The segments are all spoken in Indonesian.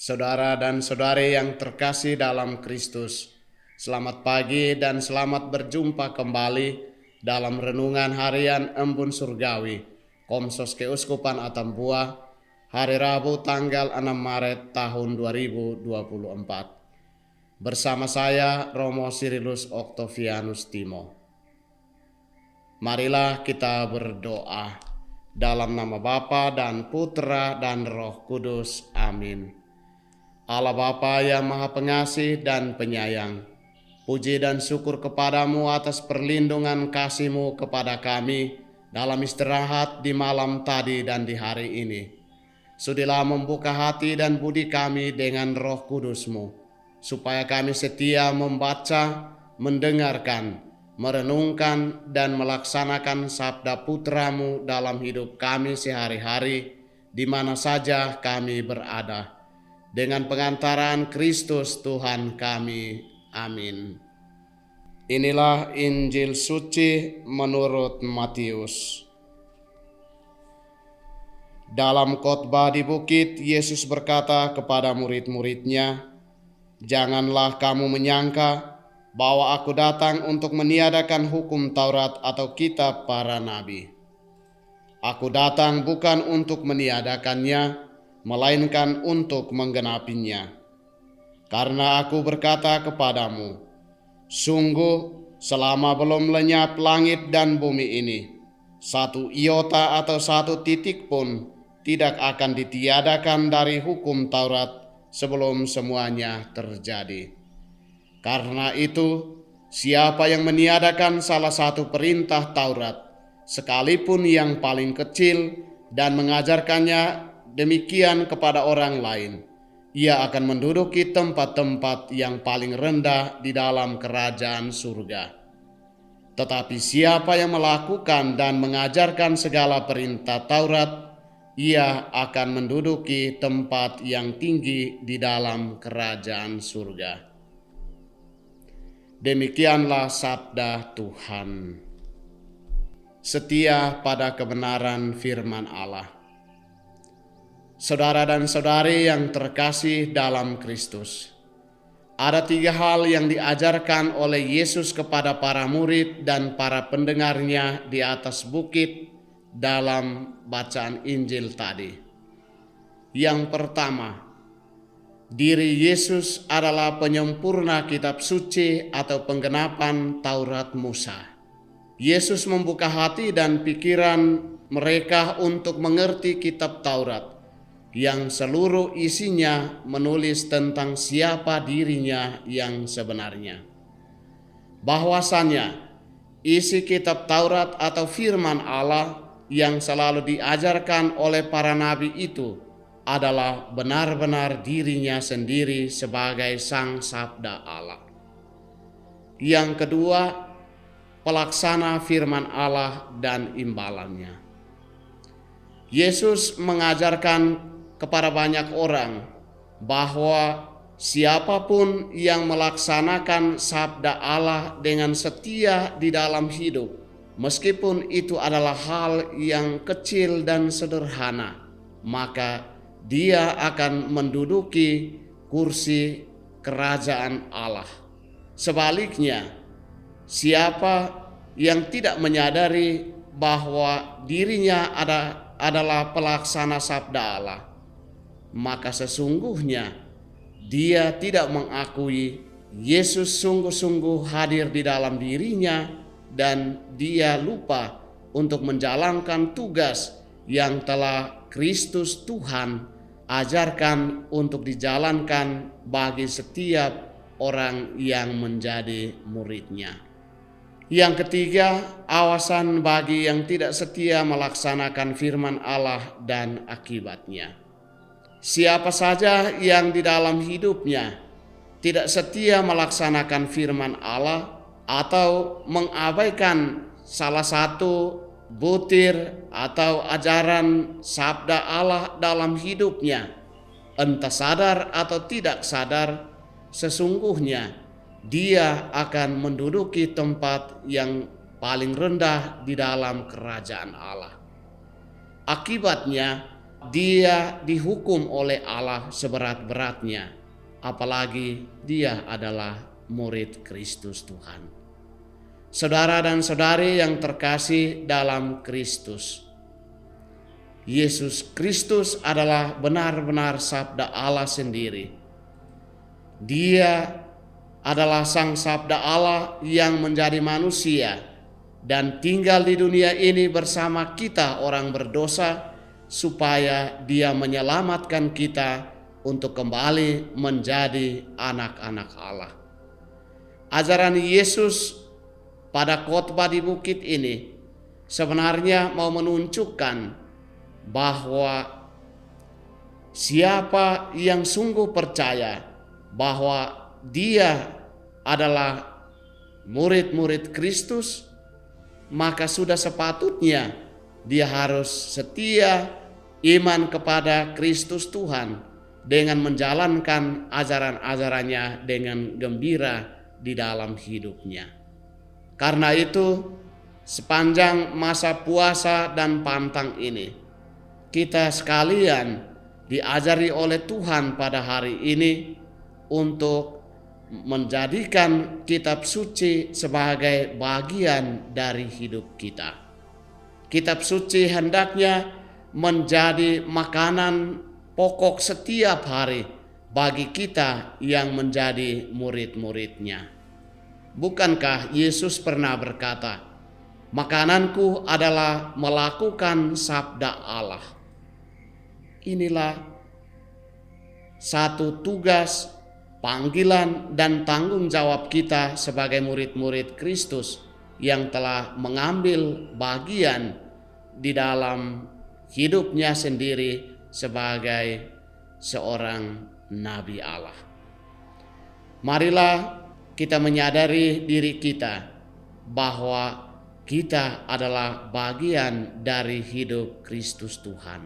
Saudara dan saudari yang terkasih dalam Kristus, selamat pagi dan selamat berjumpa kembali dalam renungan harian Embun Surgawi, Komsos Keuskupan Atambua, hari Rabu tanggal 6 Maret tahun 2024. Bersama saya Romo Sirilus Octavianus Timo. Marilah kita berdoa dalam nama Bapa dan Putra dan Roh Kudus. Amin. Allah Bapa yang Maha Pengasih dan Penyayang, puji dan syukur kepadamu atas perlindungan kasih-Mu kepada kami dalam istirahat di malam tadi dan di hari ini. Sudilah membuka hati dan budi kami dengan Roh Kudus-Mu, supaya kami setia membaca, mendengarkan, merenungkan, dan melaksanakan sabda Putra-Mu dalam hidup kami sehari-hari, di mana saja kami berada. Dengan pengantaran Kristus Tuhan kami. Amin. Inilah Injil suci menurut Matius. Dalam khotbah di bukit, Yesus berkata kepada murid-muridnya, "Janganlah kamu menyangka bahwa aku datang untuk meniadakan hukum Taurat atau kitab para nabi. Aku datang bukan untuk meniadakannya, melainkan untuk menggenapinya. Karena aku berkata kepadamu, sungguh selama belum lenyap langit dan bumi ini, satu iota atau satu titik pun tidak akan ditiadakan dari hukum Taurat sebelum semuanya terjadi. Karena itu, siapa yang meniadakan salah satu perintah Taurat, sekalipun yang paling kecil, dan mengajarkannya demikian kepada orang lain, ia akan menduduki tempat-tempat yang paling rendah di dalam kerajaan surga. Tetapi siapa yang melakukan dan mengajarkan segala perintah Taurat, ia akan menduduki tempat yang tinggi di dalam kerajaan surga." Demikianlah sabda Tuhan. Setia pada kebenaran firman Allah. Saudara dan saudari yang terkasih dalam Kristus, ada 3 hal yang diajarkan oleh Yesus kepada para murid dan para pendengarnya di atas bukit dalam bacaan Injil tadi. Yang pertama, diri Yesus adalah penyempurna kitab suci atau penggenapan Taurat Musa. Yesus membuka hati dan pikiran mereka untuk mengerti kitab Taurat, yang seluruh isinya menulis tentang siapa dirinya yang sebenarnya. Bahwasannya isi kitab Taurat atau firman Allah yang selalu diajarkan oleh para nabi itu adalah benar-benar dirinya sendiri sebagai sang sabda Allah. Yang kedua, pelaksana firman Allah dan imbalannya. Yesus mengajarkan kepada banyak orang bahwa siapapun yang melaksanakan sabda Allah dengan setia di dalam hidup, meskipun itu adalah hal yang kecil dan sederhana, maka dia akan menduduki kursi kerajaan Allah. Sebaliknya, siapa yang tidak menyadari bahwa dirinya adalah pelaksana sabda Allah, maka sesungguhnya dia tidak mengakui Yesus sungguh-sungguh hadir di dalam dirinya, dan dia lupa untuk menjalankan tugas yang telah Kristus Tuhan ajarkan untuk dijalankan bagi setiap orang yang menjadi muridnya. Yang ketiga, awasan bagi yang tidak setia melaksanakan firman Allah dan akibatnya. Siapa saja yang di dalam hidupnya tidak setia melaksanakan firman Allah atau mengabaikan salah satu butir atau ajaran sabda Allah dalam hidupnya, entah sadar atau tidak sadar, sesungguhnya dia akan menduduki tempat yang paling rendah di dalam kerajaan Allah. Akibatnya, dia dihukum oleh Allah seberat-beratnya, apalagi dia adalah murid Kristus Tuhan. Saudara dan saudari yang terkasih dalam Kristus, Yesus Kristus adalah benar-benar sabda Allah sendiri. Dia adalah sang sabda Allah yang menjadi manusia dan tinggal di dunia ini bersama kita orang berdosa, supaya dia menyelamatkan kita untuk kembali menjadi anak-anak Allah. Ajaran Yesus pada khotbah di bukit ini sebenarnya mau menunjukkan bahwa siapa yang sungguh percaya bahwa dia adalah murid-murid Kristus, maka sudah sepatutnya dia harus setia iman kepada Kristus Tuhan dengan menjalankan ajaran-ajarannya dengan gembira di dalam hidupnya. Karena itu, sepanjang masa puasa dan pantang ini, kita sekalian diajari oleh Tuhan pada hari ini untuk menjadikan kitab suci sebagai bagian dari hidup kita. Kitab suci hendaknya menjadi makanan pokok setiap hari bagi kita yang menjadi murid-muridnya. Bukankah Yesus pernah berkata, "Makananku adalah melakukan sabda Allah"? Inilah satu tugas, panggilan, dan tanggung jawab kita sebagai murid-murid Kristus yang telah mengambil bagian di dalam hidupnya sendiri sebagai seorang nabi Allah. Marilah kita menyadari diri kita bahwa kita adalah bagian dari hidup Kristus Tuhan.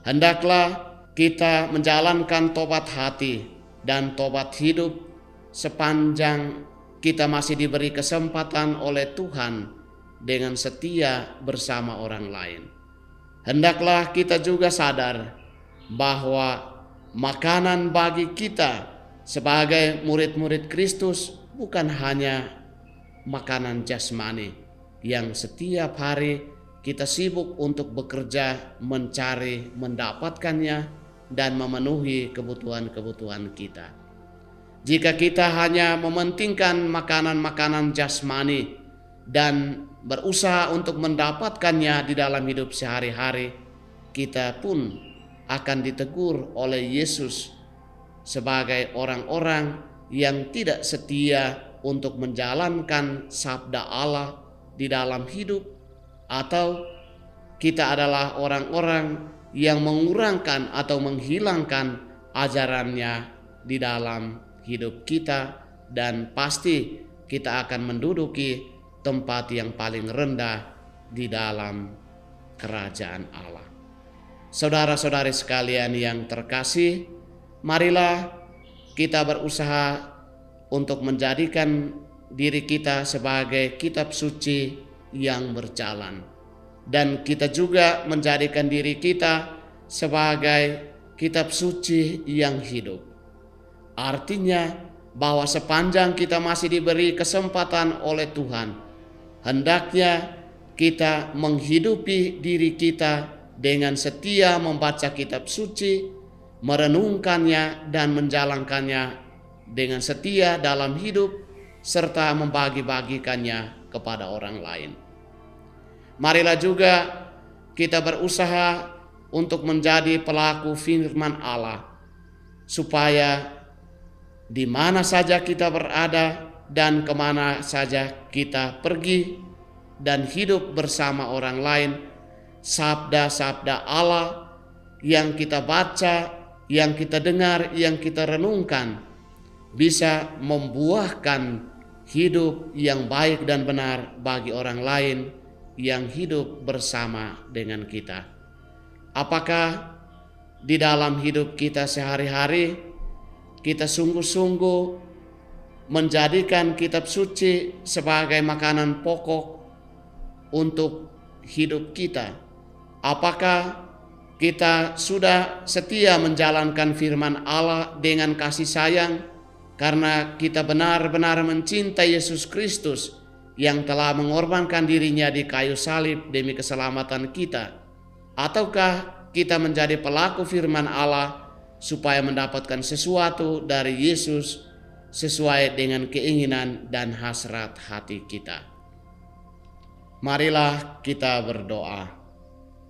Hendaklah kita menjalankan tobat hati dan tobat hidup sepanjang kita masih diberi kesempatan oleh Tuhan dengan setia bersama orang lain. Hendaklah kita juga sadar bahwa makanan bagi kita sebagai murid-murid Kristus bukan hanya makanan jasmani yang setiap hari kita sibuk untuk bekerja, mencari, mendapatkannya, dan memenuhi kebutuhan-kebutuhan kita. Jika kita hanya mementingkan makanan-makanan jasmani dan berusaha untuk mendapatkannya di dalam hidup sehari-hari, kita pun akan ditegur oleh Yesus sebagai orang-orang yang tidak setia untuk menjalankan sabda Allah di dalam hidup, atau kita adalah orang-orang yang mengurangkan atau menghilangkan ajarannya di dalam hidup kita, dan pasti kita akan menduduki tempat yang paling rendah di dalam kerajaan Allah. Saudara-saudari sekalian yang terkasih, marilah kita berusaha untuk menjadikan diri kita sebagai kitab suci yang berjalan, dan kita juga menjadikan diri kita sebagai kitab suci yang hidup. Artinya bahwa sepanjang kita masih diberi kesempatan oleh Tuhan, hendaknya kita menghidupi diri kita dengan setia membaca kitab suci, merenungkannya dan menjalankannya dengan setia dalam hidup, serta membagi-bagikannya kepada orang lain. Marilah juga kita berusaha untuk menjadi pelaku firman Allah, supaya di mana saja kita berada dan kemana saja kita pergi dan hidup bersama orang lain, sabda-sabda Allah yang kita baca, yang kita dengar, yang kita renungkan bisa membuahkan hidup yang baik dan benar bagi orang lain yang hidup bersama dengan kita. Apakah di dalam hidup kita sehari-hari kita sungguh-sungguh menjadikan kitab suci sebagai makanan pokok untuk hidup kita? Apakah kita sudah setia menjalankan firman Allah dengan kasih sayang karena kita benar-benar mencintai Yesus Kristus yang telah mengorbankan dirinya di kayu salib demi keselamatan kita? Ataukah kita menjadi pelaku firman Allah supaya mendapatkan sesuatu dari Yesus sesuai dengan keinginan dan hasrat hati kita? Marilah kita berdoa.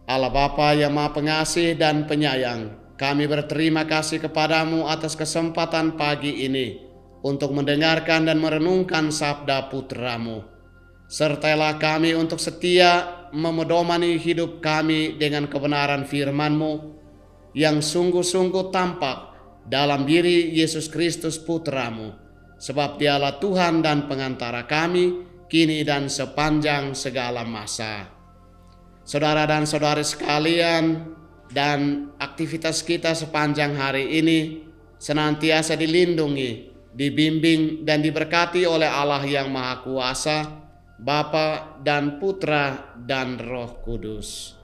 Allah Bapa yang Maha Pengasih dan Penyayang, kami berterima kasih kepadamu atas kesempatan pagi ini untuk mendengarkan dan merenungkan sabda putra-Mu. Sertailah kami untuk setia memedomani hidup kami dengan kebenaran firman-Mu yang sungguh-sungguh tampak dalam diri Yesus Kristus putra-Mu, sebab Dialah Tuhan dan pengantara kami kini dan sepanjang segala masa. Saudara dan saudari sekalian, dan aktivitas kita sepanjang hari ini senantiasa dilindungi, dibimbing dan diberkati oleh Allah yang Maha Kuasa, Bapa dan Putra dan Roh Kudus.